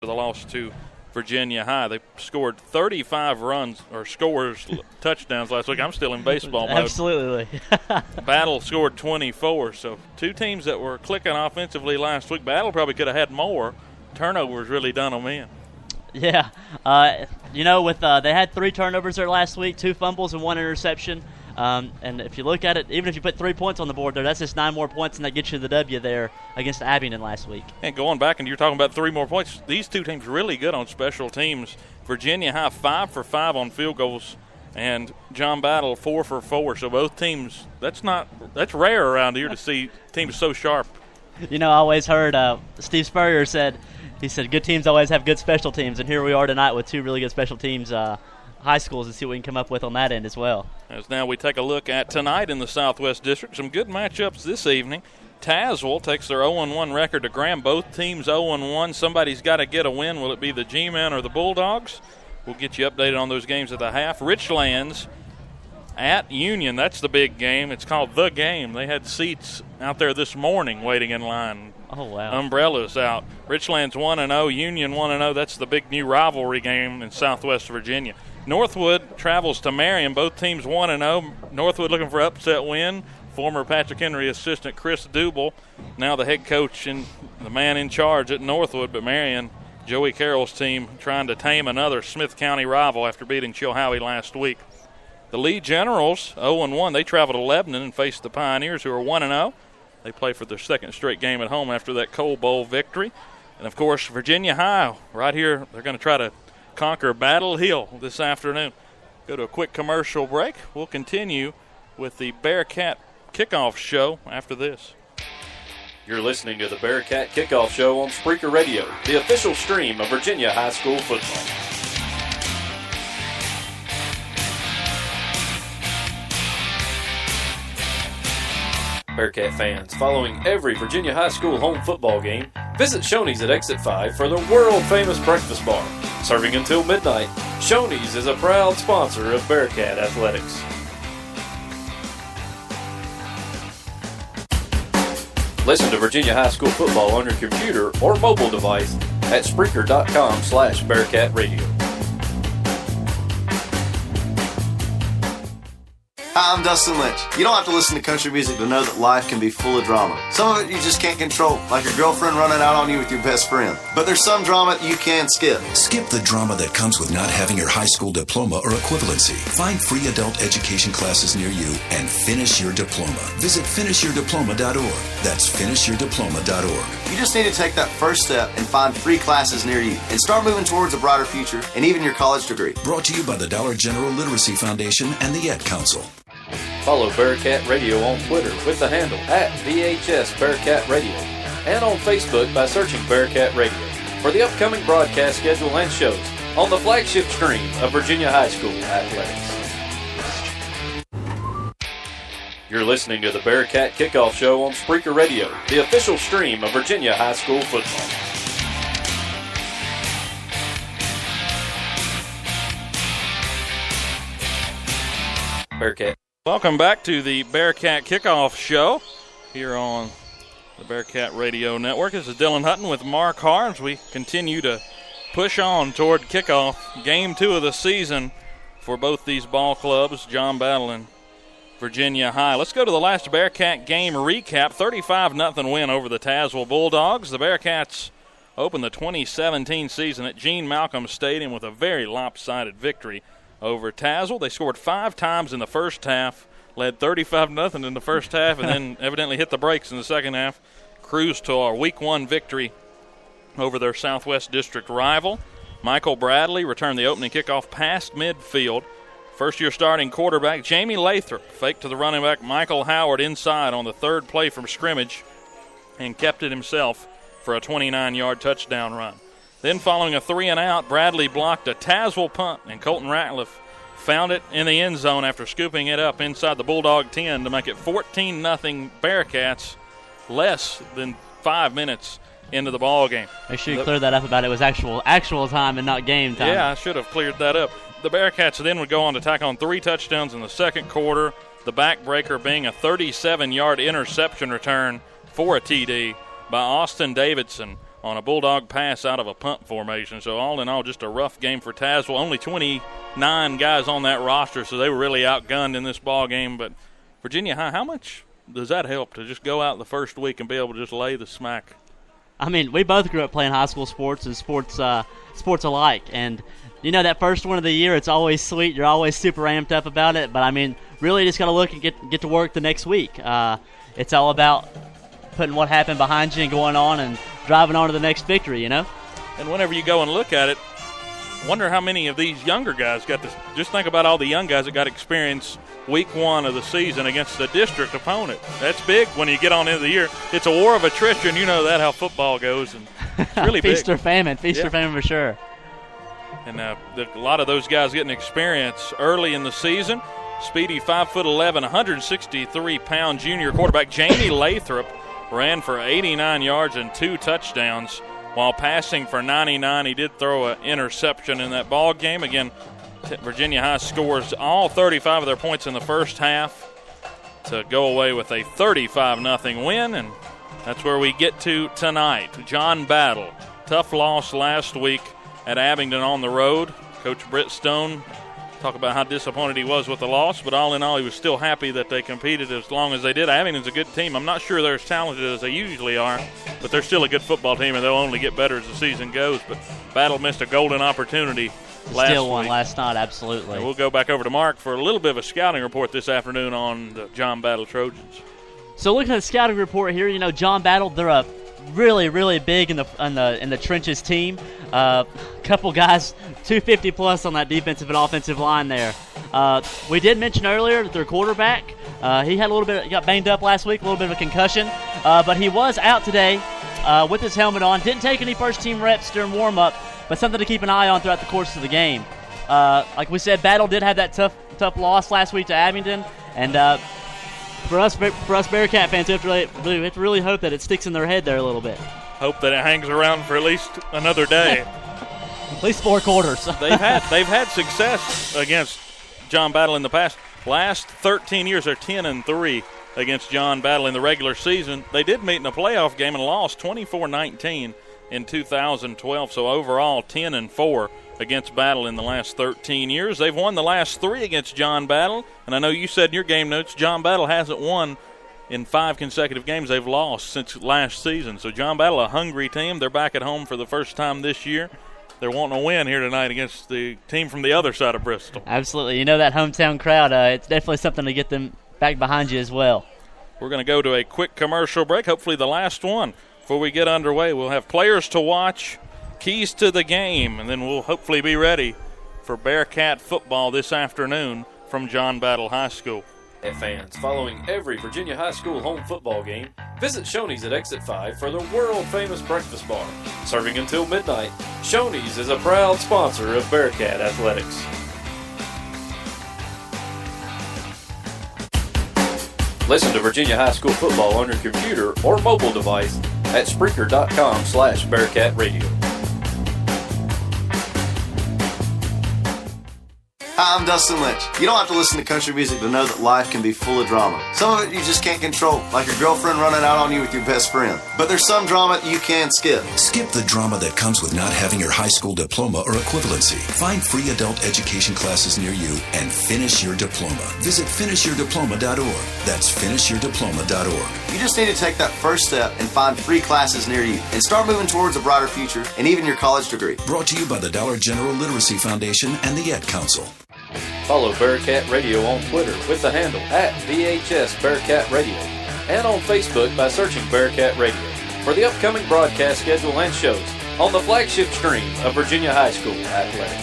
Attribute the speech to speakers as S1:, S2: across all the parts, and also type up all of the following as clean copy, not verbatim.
S1: for the loss to Virginia High. They scored 35 runs or touchdowns last week. I'm still in baseball mode.
S2: Absolutely.
S1: Battle scored 24. So two teams that were clicking offensively last week. Battle probably could have had more. Turnovers really done them in.
S2: Yeah. They had 3 turnovers there last week, 2 fumbles and 1 interception. And if you look at it, even if you put 3 points on the board there, that's just 9 more points, and that gets you the W there against Abingdon last week.
S1: And going back, and you're talking about 3 more points, these two teams really good on special teams. Virginia High 5 for 5 on field goals, and John Battle 4 for 4. So both teams, that's rare around here to see teams so sharp.
S2: I always heard Steve Spurrier said good teams always have good special teams, and here we are tonight with 2 really good special teams high schools, and see what we can come up with on that end as well.
S1: As now we take a look at tonight in the Southwest District, some good matchups this evening. Tazewell takes their 0-1 record to Graham. Both teams 0-1. Somebody's got to get a win. Will it be the G-Men or the Bulldogs? We'll get you updated on those games at the half. Richlands at Union. That's the big game. It's called The Game. They had seats out there this morning waiting in line.
S2: Oh, wow.
S1: Umbrellas out. Richlands 1-0, Union 1-0. That's the big new rivalry game in Southwest Virginia. Northwood travels to Marion. Both teams 1-0. Northwood looking for an upset win. Former Patrick Henry assistant Chris Dubel, now the head coach and the man in charge at Northwood. But Marion, Joey Carroll's team, trying to tame another Smith County rival after beating Chilhowie last week. The Lee Generals 0-1. They travel to Lebanon and face the Pioneers, who are 1-0. They play for their second straight game at home after that Coal Bowl victory. And, of course, Virginia High right here, they're going to try to conquer Battle Hill this afternoon. Go to a quick commercial break. We'll continue with the Bearcat Kickoff Show after this.
S3: You're listening to the Bearcat Kickoff Show on Spreaker Radio, the official stream of Virginia High School football. Bearcat fans, following every Virginia High School home football game, visit Shoney's at Exit 5 for the world-famous breakfast bar. Serving until midnight, Shoney's is a proud sponsor of Bearcat Athletics. Listen to Virginia High School football on your computer or mobile device at Spreaker.com/Bearcat Radio.
S4: Hi, I'm Dustin Lynch. You don't have to listen to country music to know that life can be full of drama. Some of it you just can't control, like your girlfriend running out on you with your best friend. But there's some drama you can skip.
S5: Skip the drama that comes with not having your high school diploma or equivalency. Find free adult education classes near you and finish your diploma. Visit finishyourdiploma.org. That's finishyourdiploma.org.
S4: You just need to take that first step and find free classes near you and start moving towards a brighter future and even your college degree.
S5: Brought to you by the Dollar General Literacy Foundation and the Ed Council.
S3: Follow Bearcat Radio on Twitter with the handle @VHS Bearcat Radio and on Facebook by searching Bearcat Radio for the upcoming broadcast schedule and shows on the flagship stream of Virginia High School Athletics. You're listening to the Bearcat Kickoff Show on Spreaker Radio, the official stream of Virginia High School football. Bearcat.
S1: Welcome back to the Bearcat Kickoff Show here on the Bearcat Radio Network. This is Dylan Hutton with Mark Harms. We continue to push on toward kickoff, game 2 of the season for both these ball clubs, John Battle and Virginia High. Let's go to the last Bearcat game recap. 35-0 win over the Tazewell Bulldogs. The Bearcats opened the 2017 season at Gene Malcolm Stadium with a very lopsided victory over Tazewell. They scored 5 times in the first half, led 35-0 in the first half, and then evidently hit the brakes in the second half. Cruised to a Week 1 victory over their Southwest District rival. Michael Bradley returned the opening kickoff past midfield. First-year starting quarterback Jamie Lathrop faked to the running back Michael Howard inside on the third play from scrimmage and kept it himself for a 29-yard touchdown run. Then following a 3-and-out, Bradley blocked a Tazewell punt, and Colton Ratliff found it in the end zone after scooping it up inside the Bulldog 10 to make it 14-0 Bearcats, less than 5 minutes into the ball game.
S2: Make sure you clear that up about it was actual time and not game time.
S1: Yeah, I should have cleared that up. The Bearcats then would go on to tack on 3 touchdowns in the second quarter, the backbreaker being a 37-yard interception return for a TD by Austin Davidson on a bulldog pass out of a punt formation. So all in all, just a rough game for Tazewell. Only 29 guys on that roster, so they were really outgunned in this ball game. But Virginia High, how much does that help to just go out the first week and be able to just lay the smack?
S2: I mean, we both grew up playing high school sports and sports alike, and that first one of the year, it's always sweet. You're always super amped up about it. But I mean, really, just got to look and get to work the next week. It's all about putting what happened behind you and going on and driving on to the next victory. And
S1: whenever you go and look at it, wonder how many of these younger guys got to just think about all the young guys that got experience week one of the season against a district opponent. That's big when you get on into the year. It's a war of attrition. You know that how football goes, and it's really
S2: Feast
S1: big.
S2: or famine. Feast or famine for sure.
S1: And a lot of those guys getting experience early in the season. Speedy 5'11", 163-pound junior quarterback Jamie Lathrop ran for 89 yards and 2 touchdowns while passing for 99. He did throw an interception in that ball game. Again, Virginia High scores all 35 of their points in the first half to go away with a 35-0 win, and that's where we get to tonight. John Battle, tough loss last week at Abingdon on the road. Coach Britt Stone talk about how disappointed he was with the loss, but all in all, he was still happy that they competed as long as they did. Abingdon's a good team. I'm not sure they're as talented as they usually are, but they're still a good football team, and they'll only get better as the season goes. But Battle missed a golden opportunity last
S2: Still won
S1: week.
S2: last night, absolutely.
S1: And we'll go back over to Mark for a little bit of a scouting report this afternoon on the John Battle Trojans.
S2: So looking at the scouting report here, John Battle, they're a really, really big in the trenches team. Couple guys, 250 plus on that defensive and offensive line there. We did mention earlier that their quarterback, he had got banged up last week, a little bit of a concussion, but he was out today with his helmet on. Didn't take any first team reps during warm up, but something to keep an eye on throughout the course of the game. Like we said, Battle did have that tough loss last week to Abingdon, and for us Bearcat fans, we have to really hope that it sticks in their head there a little bit.
S1: Hope that it hangs around for at least another day.
S2: At least 4 quarters.
S1: They've had success against John Battle in the past. Last 13 years, they're 10-3 against John Battle in the regular season. They did meet in a playoff game and lost 24-19 in 2012. So overall, 10-4 against Battle in the last 13 years. They've won the last 3 against John Battle, and I know you said in your game notes John Battle hasn't won in 5 consecutive games. They've lost since last season. So John Battle, a hungry team. They're back at home for the first time this year. They're wanting a win here tonight against the team from the other side of Bristol.
S2: Absolutely. That hometown crowd, it's definitely something to get them back behind you as well.
S1: We're going to go to a quick commercial break, hopefully the last one. Before we get underway, we'll have players to watch, keys to the game, and then we'll hopefully be ready for Bearcat football this afternoon from John Battle High School.
S3: Fans following every Virginia High School home football game, visit Shoney's at Exit 5 for the world-famous breakfast bar. Serving until midnight, Shoney's is a proud sponsor of Bearcat Athletics. Listen to Virginia High School football on your computer or mobile device at Spreaker.com/BearcatRadio.
S4: Hi, I'm Dustin Lynch. You don't have to listen to country music to know that life can be full of drama. Some of it you just can't control, like your girlfriend running out on you with your best friend. But there's some drama you can skip.
S5: Skip the drama that comes with not having your high school diploma or equivalency. Find free adult education classes near you and finish your diploma. Visit finishyourdiploma.org. That's finishyourdiploma.org.
S4: You just need to take that first step and find free classes near you and start moving towards a brighter future and even your college degree.
S5: Brought to you by the Dollar General Literacy Foundation and the Ed Council.
S3: Follow Bearcat Radio on Twitter with the handle @VHS Bearcat Radio and on Facebook by searching Bearcat Radio for the upcoming broadcast schedule and shows on the flagship stream of Virginia High School Athletics.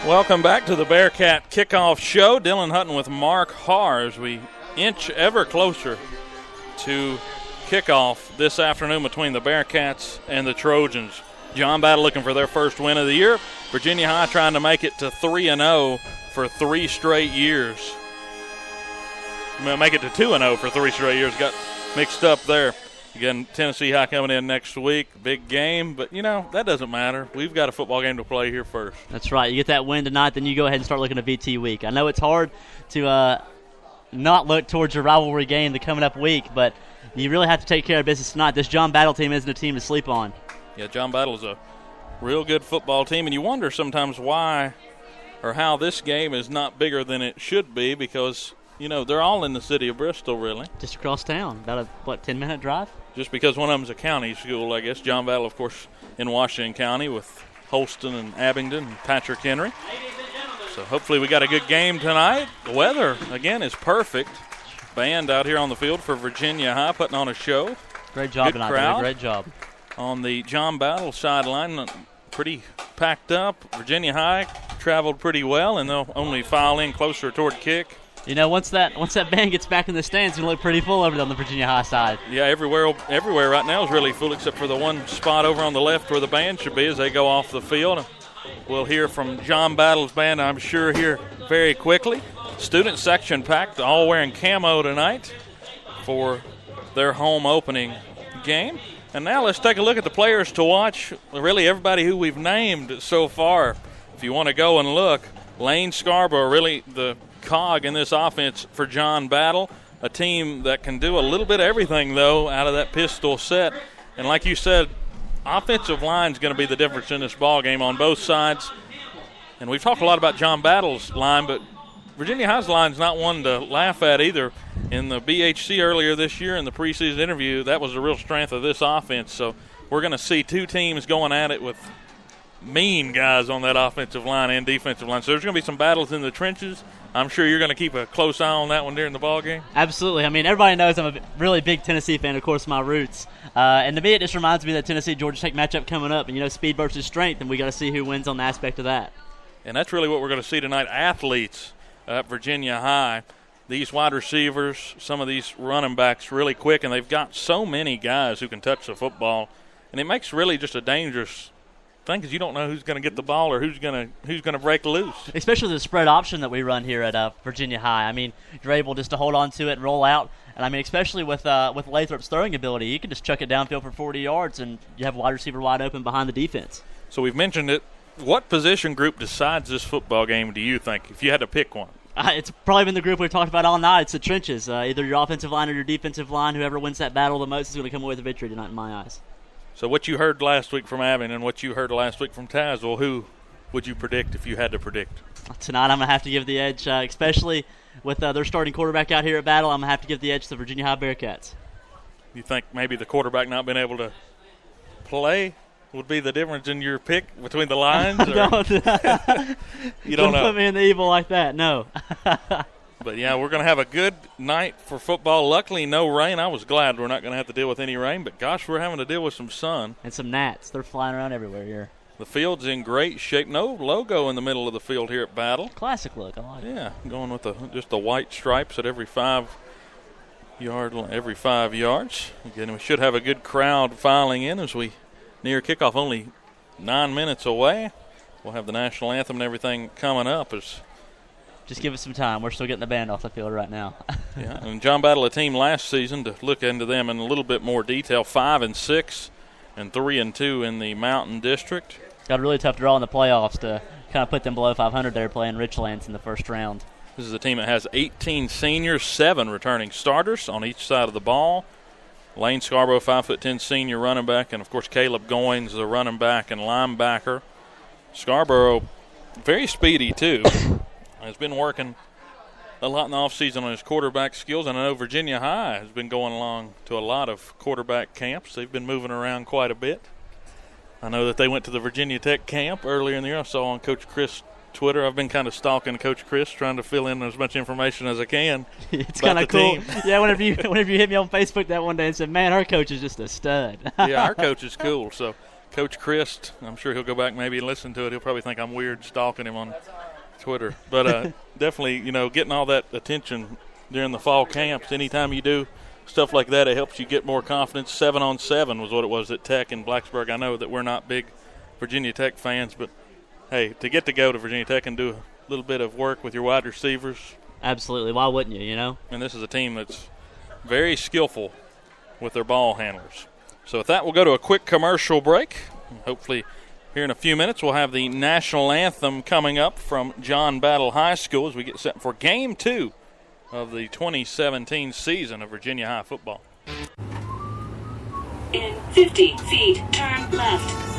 S1: Welcome back to the Bearcat Kickoff Show. Dylan Hutton with Mark Haar as we inch ever closer to kickoff this afternoon between the Bearcats and the Trojans. John Battle looking for their first win of the year. Virginia High trying to make it to 3-0 for 3 straight years. Make it to 2-0 for 3 straight years. Got mixed up there. Again, Tennessee High coming in next week. Big game, but, that doesn't matter. We've got a football game to play here first.
S2: That's right. You get that win tonight, then you go ahead and start looking at VT week. I know it's hard to not look towards your rivalry game the coming up week, but you really have to take care of business tonight. This John Battle team isn't a team to sleep on.
S1: Yeah, John Battle is a real good football team, and you wonder sometimes why or how this game is not bigger than it should be because, they're all in the city of Bristol, really.
S2: Just across town, about a 10-minute drive?
S1: Just because one of them's a county school, I guess. John Battle, of course, in Washington County with Holston and Abingdon and Patrick Henry. So hopefully we got a good game tonight. The weather, again, is perfect. Band out here on the field for Virginia High putting on a show.
S2: Great job
S1: good
S2: tonight.
S1: Crowd.
S2: Great job.
S1: On the John Battle sideline, pretty packed up. Virginia High traveled pretty well, and they'll only file in closer toward kick.
S2: Once that band gets back in the stands, it's going to look pretty full over on the Virginia High side.
S1: Yeah, everywhere right now is really full except for the one spot over on the left where the band should be as they go off the field. We'll hear from John Battle's band, I'm sure, here very quickly. Student section packed, all wearing camo tonight for their home opening game. And now let's take a look at the players to watch. Really, everybody who we've named so far. If you want to go and look, Lane Scarborough, really the cog in this offense for John Battle, a team that can do a little bit of everything, though, out of that pistol set. And like you said, offensive line is going to be the difference in this ball game on both sides. And we've talked a lot about John Battle's line, but Virginia High's line is not one to laugh at either. In the BHC earlier this year in the preseason interview, that was the real strength of this offense. So we're going to see two teams going at it with mean guys on that offensive line and defensive line. So there's going to be some battles in the trenches. I'm sure you're going to keep a close eye on that one during the ball game.
S2: Absolutely. I mean, everybody knows I'm a really big Tennessee fan, of course, my roots. And to me, it just reminds me of that Tennessee-Georgia Tech matchup coming up. And, speed versus strength, and we got to see who wins on the aspect of that.
S1: And that's really what we're going to see tonight. Athletes at Virginia High. These wide receivers, some of these running backs really quick, and they've got so many guys who can touch the football. And it makes really just a dangerous thing because you don't know who's going to get the ball or who's going to break loose.
S2: Especially the spread option that we run here at Virginia High. I mean, you're able just to hold on to it and roll out. And, I mean, especially with Lathrop's throwing ability, you can just chuck it downfield for 40 yards and you have a wide receiver wide open behind the defense.
S1: So we've mentioned it. What position group decides this football game, do you think, if you had to pick one?
S2: It's probably been the group we've talked about all night. It's the trenches. Either your offensive line or your defensive line. Whoever wins that battle the most is going to come away with a victory tonight in my eyes.
S1: So what you heard last week from Abingdon and what you heard last week from Tazewell, who would you predict if you had to predict?
S2: Tonight I'm going to have to give the edge, especially with their starting quarterback out here at Battle. I'm going to have to give the edge to the Virginia High Bearcats.
S1: You think maybe the quarterback not being able to play would be the difference in your pick between the lines? Or? You don't know.
S2: Put me in the evil like that, no.
S1: But, yeah, we're going to have a good night for football. Luckily, no rain. I was glad we're not going to have to deal with any rain. But, gosh, we're having to deal with some sun.
S2: And some gnats. They're flying around everywhere here.
S1: The field's in great shape. No logo in the middle of the field here at Battle.
S2: Classic look. I like it.
S1: Yeah, going with just the white stripes at every 5 yards. Again, we should have a good crowd filing in as we near kickoff. Only 9 minutes away. We'll have the national anthem and everything coming up.
S2: Just give us some time. We're still getting the band off the field right now.
S1: Yeah, and John Battle, a team last season, to look into them in a little bit more detail, 5-6 and 3-2 in the Mountain District.
S2: Got a really tough draw in the playoffs to kind of put them below 500 there playing Richlands in the first round.
S1: This is a team that has 18 seniors, 7 returning starters on each side of the ball. Lane Scarborough, 5'10" senior running back, and, of course, Caleb Goins, the running back and linebacker. Scarborough, very speedy, too. Has been working a lot in the offseason on his quarterback skills, and I know Virginia High has been going along to a lot of quarterback camps. They've been moving around quite a bit. I know that they went to the Virginia Tech camp earlier in the year. I saw on Coach Chris' Twitter. I've been kind of stalking Coach Chris, trying to fill in as much information as I can.
S2: It's kind of cool. Yeah, whenever you hit me on Facebook that one day and said, man, our coach is just a stud.
S1: Yeah, our coach is cool. So Coach Chris, I'm sure he'll go back maybe and listen to it. He'll probably think I'm weird stalking him on Twitter. But definitely, getting all that attention during the fall camps, anytime you do stuff like that, it helps you get more confidence. 7-on-7 was what it was at Tech in Blacksburg. I know that we're not big Virginia Tech fans, but, hey, to get to go to Virginia Tech and do a little bit of work with your wide receivers.
S2: Absolutely. Why wouldn't you,
S1: And this is a team that's very skillful with their ball handlers. So with that, we'll go to a quick commercial break. Hopefully here in a few minutes, we'll have the national anthem coming up from John Battle High School as we get set for Game 2 of the 2017 season of Virginia High football.
S6: In 50 feet, turn left.